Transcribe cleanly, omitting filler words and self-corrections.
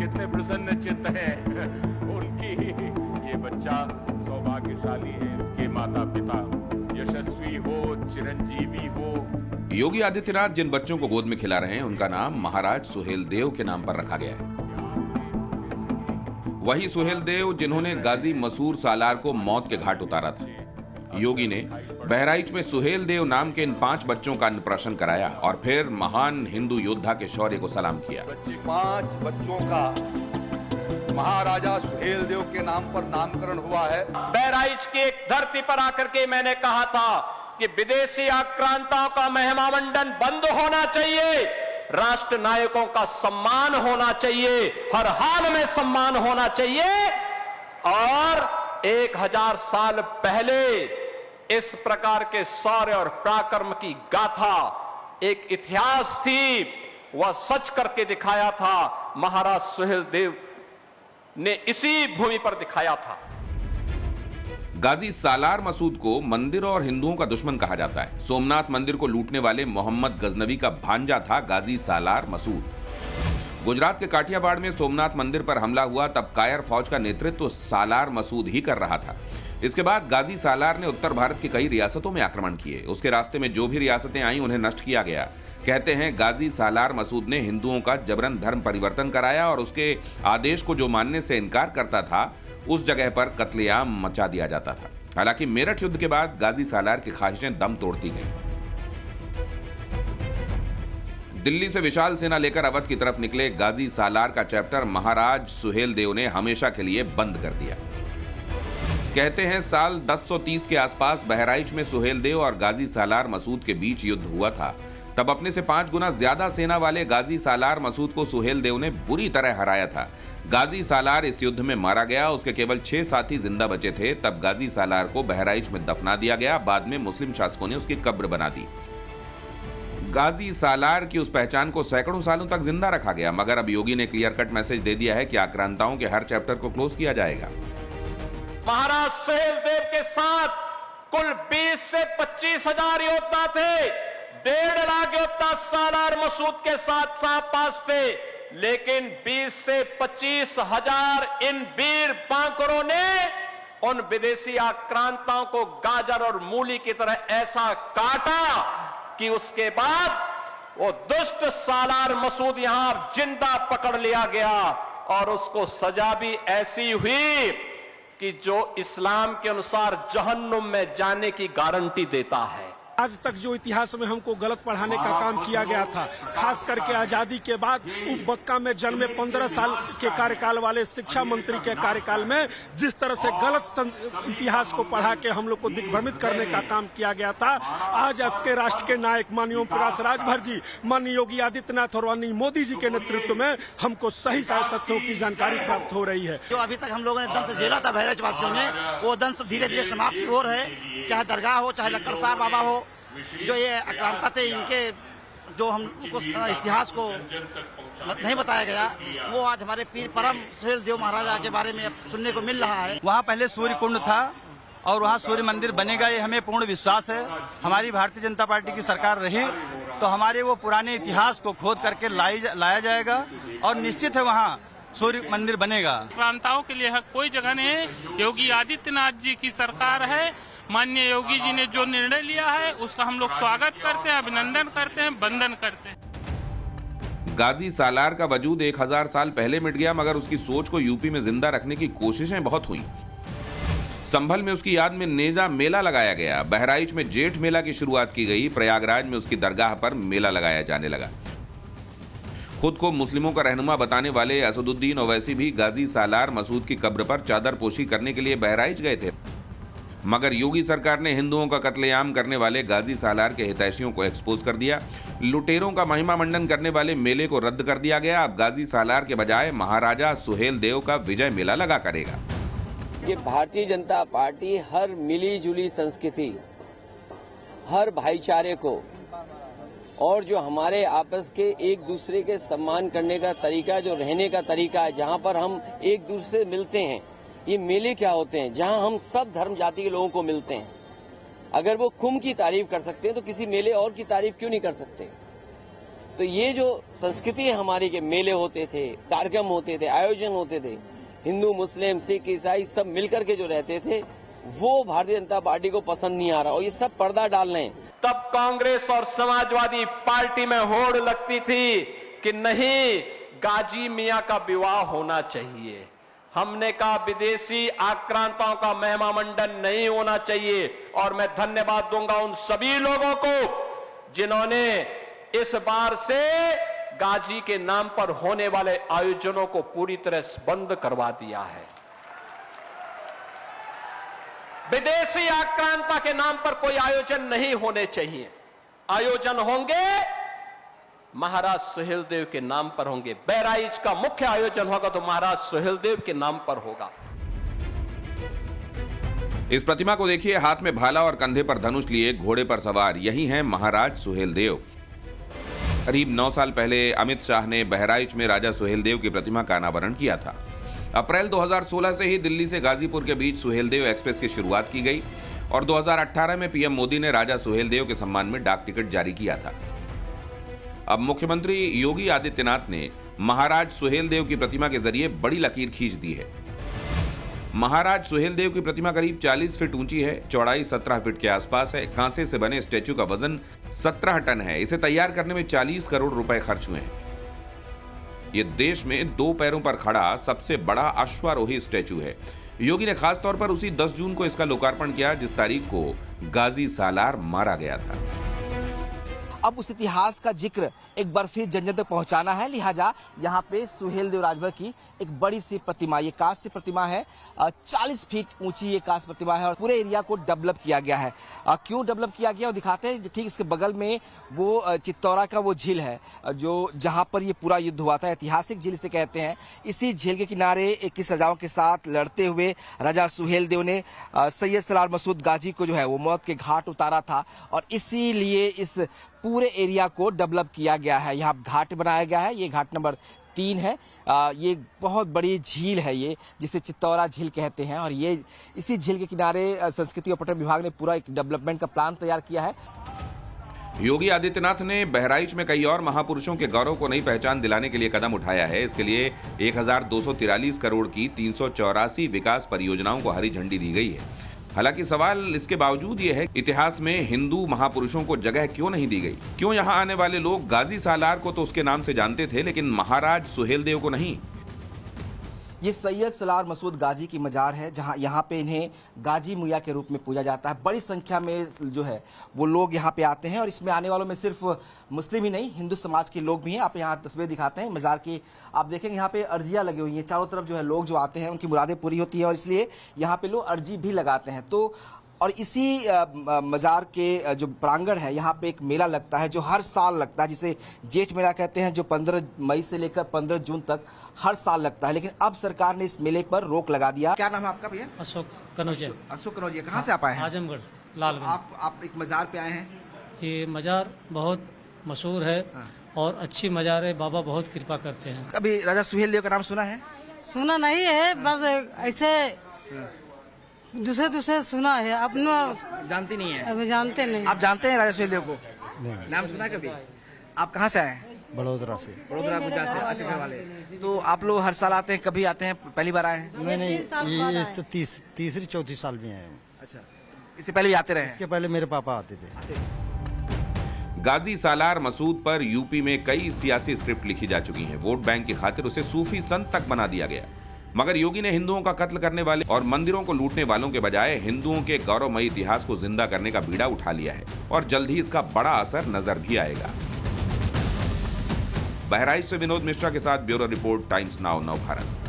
कितने प्रसन्न चित्त हैं। उनकी ये बच्चा सौभाग्यशाली है, इसके माता पिता यशस्वी हो, चिरंजीवी हो। योगी आदित्यनाथ जिन बच्चों को गोद में खिला रहे हैं उनका नाम महाराज सुहेलदेव के नाम पर रखा गया है। वही सुहेलदेव जिन्होंने गाजी मसूर सालार को मौत के घाट उतारा था। योगी ने बहराइच में सुहेलदेव नाम के इन 5 बच्चों का अन्नप्राशन कराया और फिर महान हिंदू योद्धा के शौर्य को सलाम किया। 5 बच्चों का महाराजा सुहेलदेव के नाम पर नामकरण हुआ है। बहराइच की एक धरती पर आकर के मैंने कहा था कि विदेशी आक्रांताओं का महिमा मंडन बंद होना चाहिए, राष्ट्र नायकों का सम्मान होना चाहिए, हर हाल में सम्मान होना चाहिए। और 1000 साल पहले इस प्रकार के शौर्य और पराक्रम की गाथा एक इतिहास थी, वह सच करके दिखाया था। महाराज सुहेलदेव ने इसी भूमि पर दिखाया था। गाजी सालार मसूद को मंदिर और हिंदुओं का दुश्मन कहा जाता है। सोमनाथ मंदिर को लूटने वाले मोहम्मद गजनवी का भांजा था गाजी सालार मसूद। गुजरात के काठियावाड़ में सोमनाथ मंदिर पर हमला हुआ तब कायर फौज का नेतृत्व सालार मसूद ही कर रहा था। इसके बाद गाजी सालार ने उत्तर भारत की कई रियासतों में आक्रमण किए। उसके रास्ते में जो भी रियासतें आई उन्हें नष्ट किया गया। कहते हैं गाजी सालार मसूद ने हिंदुओं का जबरन धर्म परिवर्तन कराया और उसके आदेश को जो मानने से इनकार करता था उस जगह पर कत्लेआम मचा दिया जाता था। हालांकि मेरठ युद्ध के बाद गाजी सालार की ख्वाहिशें दम तोड़ती गईं। दिल्ली से विशाल सेना लेकर अवध की तरफ निकले गाजी सालार का चैप्टर महाराज सुहेलदेव ने हमेशा के लिए बंद कर दिया। कहते हैं साल 1030 के आसपास बहराइच में सुहेलदेव और गाजी सालार मसूद के बीच युद्ध हुआ था। तब अपने से 5 गुना ज्यादा सेना वाले गाजी सालार मसूद को सुहेलदेव ने बुरी तरह हराया था। गाजी सालार इस युद्ध में मारा गया। उसके केवल 6 साथी जिंदा बचे थे। तब गाजी सालार को बहराइच में दफना दिया गया। बाद में मुस्लिम शासकों ने उसकी कब्र बना दी। गाजी सालार की उस पहचान को सैकड़ों सालों तक जिंदा रखा गया। मगर अब योगी ने क्लियर कट मैसेज दे दिया है कि आक्रांताओं के हर चैप्टर को क्लोज किया जाएगा। महाराज सुहेलदेव के साथ कुल 20 से 25 हजार योद्धा थे। 1.5 लाख योद्धा सालार मसूद के साथ पास थे, लेकिन 20 से 25 हजार इन वीर बांकुरों ने उन विदेशी आक्रांताओं को गाजर और मूली की तरह ऐसा काटा कि उसके बाद वो दुष्ट सालार मसूद यहां जिंदा पकड़ लिया गया और उसको सजा भी ऐसी हुई कि जो इस्लाम के अनुसार जहन्नुम में जाने की गारंटी देता है। आज तक जो इतिहास में हमको गलत पढ़ाने का काम किया गया था, खास करके आजादी के बाद बक्का में जन्मे 15 साल के कार्यकाल वाले शिक्षा मंत्री के कार्यकाल में जिस तरह से गलत इतिहास को पढ़ा के हम लोग को दिग्भ्रमित करने का काम किया गया था, आज आपके राष्ट्र के नायक माननीय प्रकाश राजभर जी, माननीय योगी आदित्यनाथ और माननीय मोदी जी के नेतृत्व में हमको सही तथ्यों की जानकारी प्राप्त हो रही है। जो अभी तक हम लोगों ने दंश झेला था बहराइच वासियों ने, वो दंश धीरे धीरे समाप्ति हो रहे। चाहे दरगाह हो, चाहे लक्कड़ साहब बाबा हो, जो ये आक्रांता थे, इनके जो हमको इतिहास को नहीं बताया गया, वो आज हमारे पीर परम सुहेलदेव महाराजा के बारे में सुनने को मिल रहा है। वहाँ पहले सूर्य कुंड था और वहाँ सूर्य मंदिर बनेगा, ये हमें पूर्ण विश्वास है। हमारी भारतीय जनता पार्टी की सरकार रही तो हमारे वो पुराने इतिहास को खोद करके लाया जाएगा और निश्चित है वहाँ सूर्य मंदिर बनेगा। आक्रांताओं के लिए कोई जगह नहीं है। योगी आदित्यनाथ जी की सरकार है। माननीय योगी जी ने जो निर्णय लिया है उसका हम लोग स्वागत करते हैं, अभिनंदन करते हैं, वंदन करते हैं। गाजी सालार का वजूद 1000 साल पहले मिट गया, मगर उसकी सोच को यूपी में जिंदा रखने की कोशिशें बहुत हुई। संभल में उसकी याद में नेजा मेला लगाया गया। बहराइच में जेठ मेला की शुरुआत की गई। प्रयागराज में उसकी दरगाह पर मेला लगाया जाने लगा। खुद को मुस्लिमों का रहनुमा बताने वाले असदुद्दीन ओवैसी भी गाजी सालार मसूद की कब्र पर चादर पोशी करने के लिए बहराइच गए थे। मगर योगी सरकार ने हिंदुओं का कत्लेआम करने वाले गाजी सालार के हितैषियों को एक्सपोज कर दिया। लुटेरों का महिमा मंडन करने वाले मेले को रद्द कर दिया गया। अब गाजी सालार के बजाय महाराजा सुहेलदेव का विजय मेला लगा करेगा। ये भारतीय जनता पार्टी हर मिली जुली संस्कृति, हर भाईचारे को और जो हमारे आपस के एक दूसरे के सम्मान करने का तरीका, जो रहने का तरीका है, जहाँ पर हम एक दूसरे से मिलते हैं, ये मेले क्या होते हैं जहां हम सब धर्म जाति के लोगों को मिलते हैं। अगर वो कुंभ की तारीफ कर सकते हैं तो किसी मेले और की तारीफ क्यों नहीं कर सकते। तो ये जो संस्कृति हमारी के मेले होते थे, कार्यक्रम होते थे, आयोजन होते थे, हिंदू मुस्लिम सिख ईसाई सब मिलकर के जो रहते थे, वो भारतीय जनता पार्टी को पसंद नहीं आ रहा और ये सब पर्दा डाल रहे हैं। तब कांग्रेस और समाजवादी पार्टी में होड़ लगती थी कि नहीं, गाजी मियां का विवाह होना चाहिए। हमने कहा विदेशी आक्रांताओं का महिमा मंडन नहीं होना चाहिए। और मैं धन्यवाद दूंगा उन सभी लोगों को जिन्होंने इस बार से गाजी के नाम पर होने वाले आयोजनों को पूरी तरह से बंद करवा दिया है। विदेशी आक्रांता के नाम पर कोई आयोजन नहीं होने चाहिए। आयोजन होंगे महाराज सुहेलदेव के नाम पर होंगे। बहराइच का मुख्य आयोजन होगा तो महाराज सुहेलदेव के नाम पर होगा। इस प्रतिमा को देखिए, हाथ में भाला और कंधे पर धनुष लिए घोड़े पर सवार, यही हैं महाराज सुहेलदेव। करीब 9 साल पहले अमित शाह ने बहराइच में राजा सुहेलदेव की प्रतिमा का अनावरण किया था। अप्रैल 2016 से ही दिल्ली से गाजीपुर के बीच सुहेलदेव एक्सप्रेस की शुरुआत की गई और 2018 में पीएम मोदी ने राजा सुहेलदेव के सम्मान में डाक टिकट जारी किया था। अब मुख्यमंत्री योगी आदित्यनाथ ने महाराज सुहेलदेव की प्रतिमा के जरिए बड़ी लकीर खींच दी है। महाराज सुहेलदेव की प्रतिमा करीब 40 फीट ऊंची है, चौड़ाई 17 फीट के आसपास है। कांसे से बने स्टैच्यू का वजन 17 टन है। इसे तैयार करने में 40 करोड़ रुपए खर्च हुए हैं। ये देश में 2 पैरों पर खड़ा सबसे बड़ा अश्वारोही स्टैच्यू है। योगी ने खास तौर पर उसी 10 जून को इसका लोकार्पण किया जिस तारीख को गाजी सालार मारा गया था। अब उस इतिहास का जिक्र एक बार फिर जन जन तक पहुंचाना है, लिहाजा यहाँ पे सुहेलदेव राजभर की एक बड़ी सी प्रतिमा, ये कांस्य प्रतिमा है, 40 फीट ऊंची ये कांस्य प्रतिमा है और पूरे एरिया को डेवलप किया गया है। क्यों डेवलप किया गया वो दिखाते हैं। ठीक इसके बगल में वो चित्तौरा का वो झील है जो जहाँ पर ये पूरा युद्ध हुआ था, ऐतिहासिक झील इसे कहते हैं। इसी झील के किनारे 21 राजाओं के साथ लड़ते हुए राजा सुहेलदेव ने सैयद सलार मसूद गाजी को जो है वो मौत के घाट उतारा था और इसीलिए इस पूरे एरिया को डेवलप किया गया है। यहाँ घाट बनाया गया है, ये घाट नंबर 3 है। ये बहुत बड़ी झील है ये, जिसे चित्तौरा झील कहते हैं और ये इसी झील के किनारे संस्कृति और पर्यटन विभाग ने पूरा एक डेवलपमेंट का प्लान तैयार किया है। योगी आदित्यनाथ ने बहराइच में कई और महापुरुषों के गौरव को नई पहचान दिलाने के लिए कदम उठाया है। इसके लिए 1243 करोड़ की 384 विकास परियोजनाओं को हरी झंडी दी गई है। हालांकि सवाल इसके बावजूद ये है, इतिहास में हिंदू महापुरुषों को जगह क्यों नहीं दी गई? क्यों यहाँ आने वाले लोग गाजी सालार को तो उसके नाम से जानते थे लेकिन महाराज सुहेलदेव को नहीं? ये सैयद सलार मसूद गाजी की मजार है जहां यहाँ पे इन्हें गाजी मुया के रूप में पूजा जाता है। बड़ी संख्या में जो है वो लोग यहाँ पे आते हैं और इसमें आने वालों में सिर्फ मुस्लिम ही नहीं, हिंदू समाज के लोग भी हैं। आप यहाँ तस्वीर दिखाते हैं मजार की, आप देखेंगे यहाँ पे अर्जियाँ लगी हुई हैं चारों तरफ। जो है लोग जो आते हैं उनकी मुरादें पूरी होती हैं और इसलिए यहाँ पे लोग अर्जी भी लगाते हैं। तो और इसी मजार के जो प्रांगण है यहाँ पे एक मेला लगता है जो हर साल लगता है, जिसे जेठ मेला कहते हैं, जो 15 मई से लेकर 15 जून तक हर साल लगता है। लेकिन अब सरकार ने इस मेले पर रोक लगा दिया। क्या नाम है आपका भैया? अशोक कनौजिया। अशोक कनौजिया, कहाँ से आप आए हैं? आजमगढ़ लालगंज। आप एक मजार पे आए हैं? ये मजार बहुत मशहूर है और अच्छी मजार है, बाबा बहुत कृपा करते हैं। कभी राजा सुहेलदेव का नाम सुना है? सुना नहीं है, बस ऐसे दूसरे सुना है, अपना जानती नहीं है? अभी जानते नहीं। आप जानते हैं राजा सुहेलदेव को? नाम सुना है कभी? आप कहाँ से आए हैं? बड़ोदरा से। बड़ोदरा गुजरात से। अच्छा, घर वाले। तो आप लोग हर साल आते हैं, कभी आते हैं, पहली बार आए हैं? नहीं, ये तो तीसरी चौथी साल में आए। अच्छा, इससे पहले भी आते रहे? इसके पहले मेरे पापा आते थे। गाजी सालार मसूद पर यूपी में कई सियासी स्क्रिप्ट लिखी जा चुकी हैं। वोट बैंक की खातिर उसे सूफी संत तक बना दिया गया। मगर योगी ने हिंदुओं का कत्ल करने वाले और मंदिरों को लूटने वालों के बजाय हिंदुओं के गौरवमयी इतिहास को जिंदा करने का बीड़ा उठा लिया है और जल्द ही इसका बड़ा असर नजर भी आएगा। बहराइच से विनोद मिश्रा के साथ ब्यूरो रिपोर्ट, टाइम्स नाउ, नव भारत।